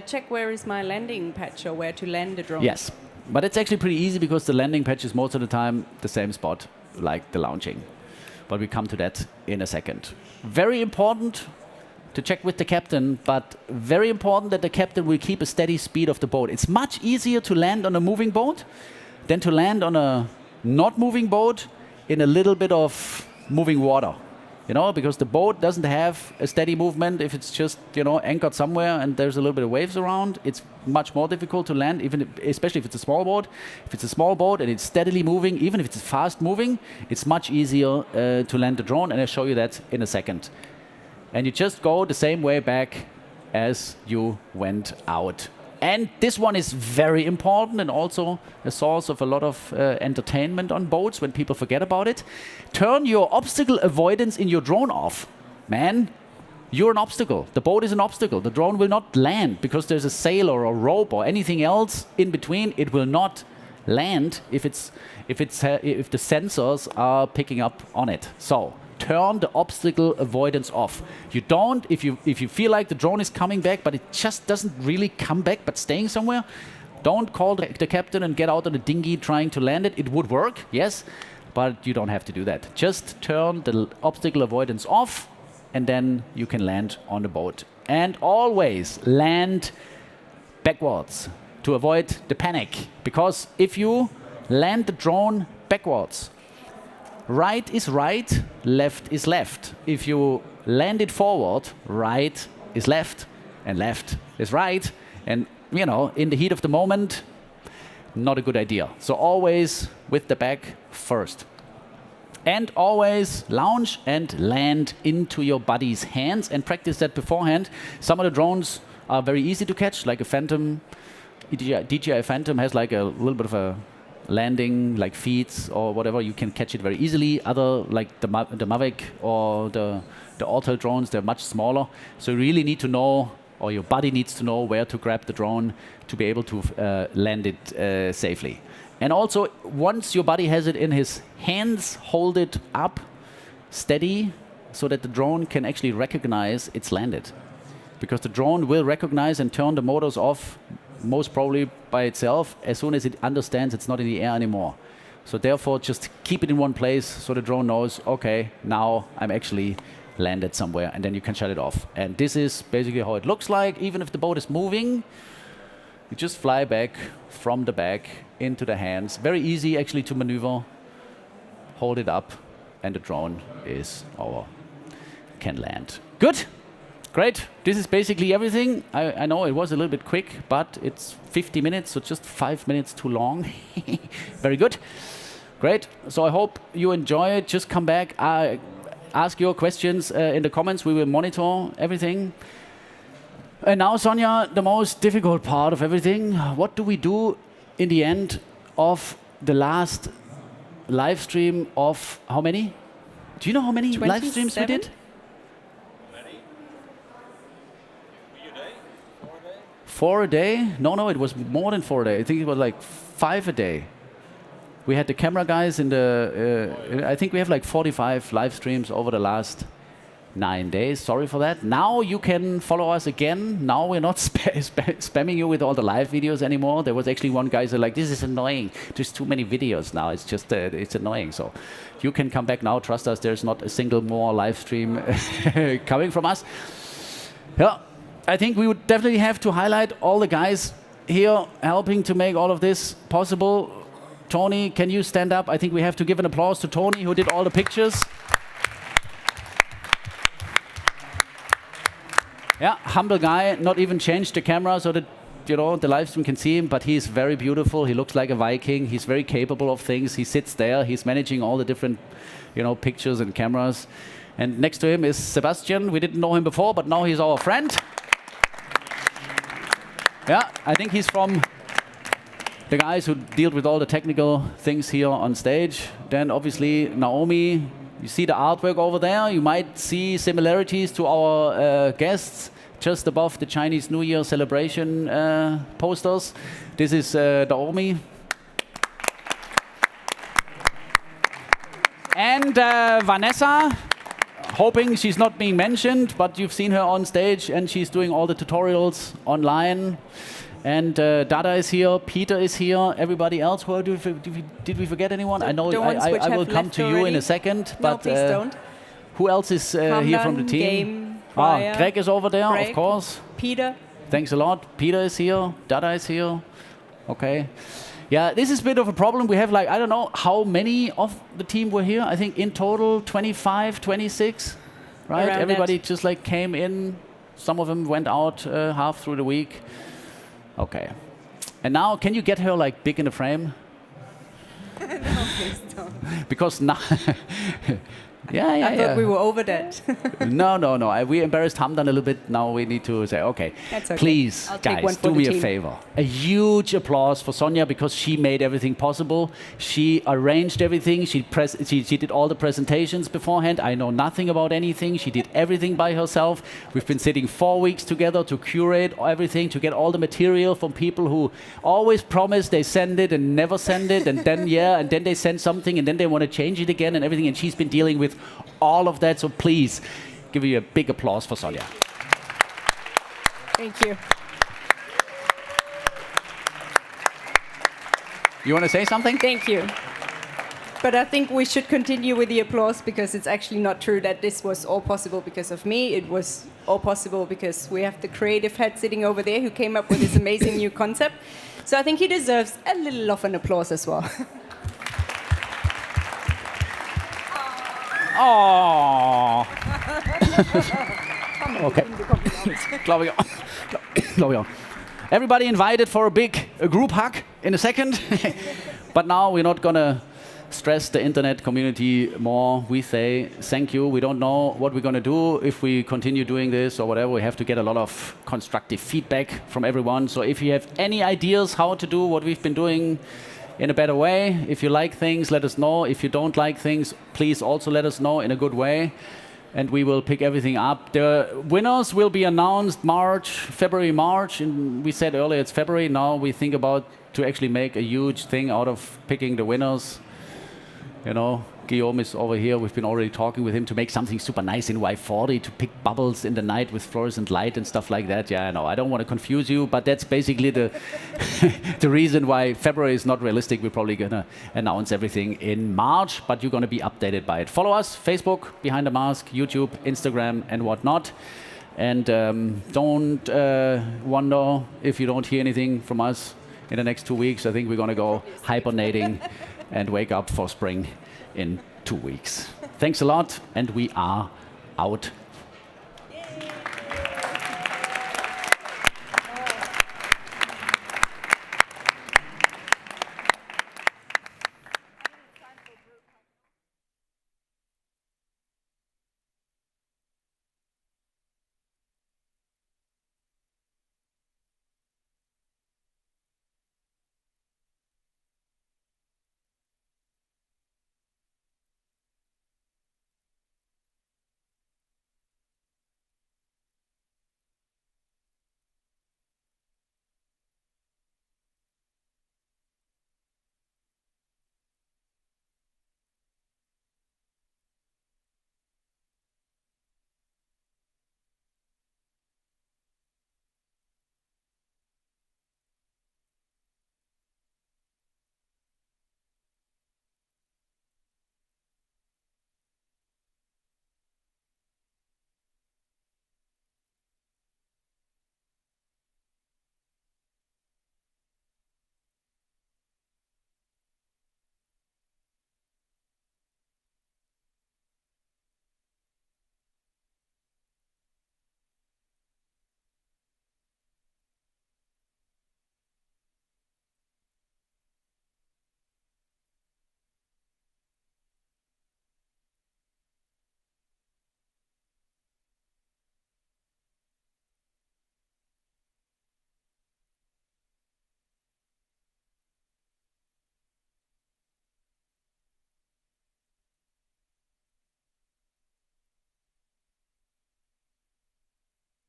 Check where is my landing patch, or where to land the drone. Yes, but it's actually pretty easy because the landing patch is most of the time the same spot like the launching. But we come to that in a second. Very important to check with the captain, but very important that the captain will keep a steady speed of the boat. It's much easier to land on a moving boat than to land on a not moving boat in a little bit of moving water, because the boat doesn't have a steady movement. If it's just, anchored somewhere and there's a little bit of waves around, it's much more difficult to land, especially if it's a small boat. If it's a small boat and it's steadily moving, even if it's fast moving, it's much easier to land the drone, and I'll show you that in a second. And you just go the same way back as you went out. And this one is very important and also a source of a lot of entertainment on boats when people forget about it. Turn your obstacle avoidance in your drone off. Man, you're an obstacle. The boat is an obstacle. The drone will not land because there's a sail or a rope or anything else in between. It will not land if the sensors are picking up on it. So turn the obstacle avoidance off. You don't, if you feel like the drone is coming back, but it just doesn't really come back, but staying somewhere, don't call the captain and get out on a dinghy trying to land it. It would work, yes, but you don't have to do that. Just turn the obstacle avoidance off and then you can land on the boat. And always land backwards to avoid the panic. Because if you land the drone backwards, right is right, left is left. If you land it forward, right is left, and left is right. And, you know, in the heat of the moment, not a good idea. So always with the back first. And always launch and land into your buddy's hands and practice that beforehand. Some of the drones are very easy to catch, like a Phantom. DJI Phantom has like a little bit of a landing, like feeds or whatever. You can catch it very easily. Other, like the Mavic or the Untitled drones, they're much smaller. So you really need to know, or your buddy needs to know where to grab the drone to be able to land it safely. And also, once your buddy has it in his hands, hold it up steady so that the drone can actually recognize it's landed. Because the drone will recognize and turn the motors off, most probably by itself, as soon as it understands it's not in the air anymore. So therefore, just keep it in one place so the drone knows, okay, now I'm actually landed somewhere, and then you can shut it off. And this is basically how it looks like. Even if the boat is moving, you just fly back from the back into the hands. Very easy actually to maneuver. Hold it up and the drone is can land. Good, great. This is basically everything. I know it was a little bit quick, but it's 50 minutes, so just 5 minutes too long. Very good, great. So I hope you enjoy it. Just come back, ask your questions in the comments. We will monitor everything. And now, Sonja, the most difficult part of everything. What do we do in the end of the last live stream of how many? Do you know how many live streams we did? Many? 4 a day? 4 a day? No, it was more than 4 a day. I think it was like 5 a day. We had the camera guys in the, I think we have like 45 live streams over the last 9 days. Sorry for that. Now you can follow us again. Now we're not spamming you with all the live videos anymore. There was actually one guy who said, like, this is annoying. There's too many videos now. It's just, it's annoying. So you can come back now. Trust us, there's not a single more live stream coming from us. Yeah, I think we would definitely have to highlight all the guys here helping to make all of this possible. Tony, can you stand up? I think we have to give an applause to Tony, who did all the pictures. Yeah, humble guy, not even changed the camera so that, you know, the live stream can see him, but he's very beautiful. He looks like a Viking. He's very capable of things. He sits there. He's managing all the different, you know, pictures and cameras. And next to him is Sebastian. We didn't know him before, but now he's our friend. Yeah, I think he's from the guys who deal with all the technical things here on stage. Then obviously Naomi. You see the artwork over there. You might see similarities to our guests just above the Chinese New Year celebration posters. This is Naomi. And Vanessa, hoping she's not being mentioned, but you've seen her on stage and she's doing all the tutorials online. And Dada is here, Peter is here, everybody else. Who did we forget anyone? I know I will come to you in a second. No, but please don't. Who else is here from the team? Game, Prior, Greg is over there, Greg, of course. Peter. Thanks a lot. Peter is here, Dada is here. Okay. Yeah, this is a bit of a problem. We have like, I don't know how many of the team were here. I think in total 25, 26, right? Around Everybody that. just like came in. Some of them went out half through the week. Okay. And now, can you get her like big in the frame? No, please don't. Because now, yeah. I thought we were over that. No. We embarrassed Hamdan a little bit. Now we need to say, okay, That's okay. please, I'll take one guys, for do the me a team. favor. A huge applause for Sonja because she made everything possible. She arranged everything. She did all the presentations beforehand. I know nothing about anything. She did everything by herself. We've been sitting 4 weeks together to curate everything, to get all the material from people who always promise they send it and never send it, and then and then they send something and then they want to change it again and everything. And she's been dealing with all of that. So please, give you a big applause for Sonja. Thank you. You want to say something? Thank you. but I think we should continue with the applause because it's actually not true that this was all possible because of me. It was all possible because we have the creative head sitting over there who came up with this amazing new concept. So I think he deserves a little of an applause as well. Oh. Okay. Florian. Everybody invited for a big group hug in a second. But now we're not going to stress the internet community more. We say thank you. We don't know what we're going to do if we continue doing this or whatever. We have to get a lot of constructive feedback from everyone. So if you have any ideas how to do what we've been doing in a better way, if you like things, let us know. If you don't like things, please also let us know in a good way. And we will pick everything up. The winners will be announced February, March. And we said earlier it's February. Now we think about to actually make a huge thing out of picking the winners. You know, Guillaume is over here. We've been already talking with him to make something super nice in Y40, to pick bubbles in the night with fluorescent light and stuff like that. Yeah, I know. I don't want to confuse you, but that's basically the the reason why February is not realistic. We're probably going to announce everything in March, but you're going to be updated by it. Follow us, Facebook, Behind the Mask, YouTube, Instagram, and whatnot. And don't wonder if you don't hear anything from us in the next 2 weeks. I think we're going to go hibernating and wake up for spring in 2 weeks. Thanks a lot, and we are out.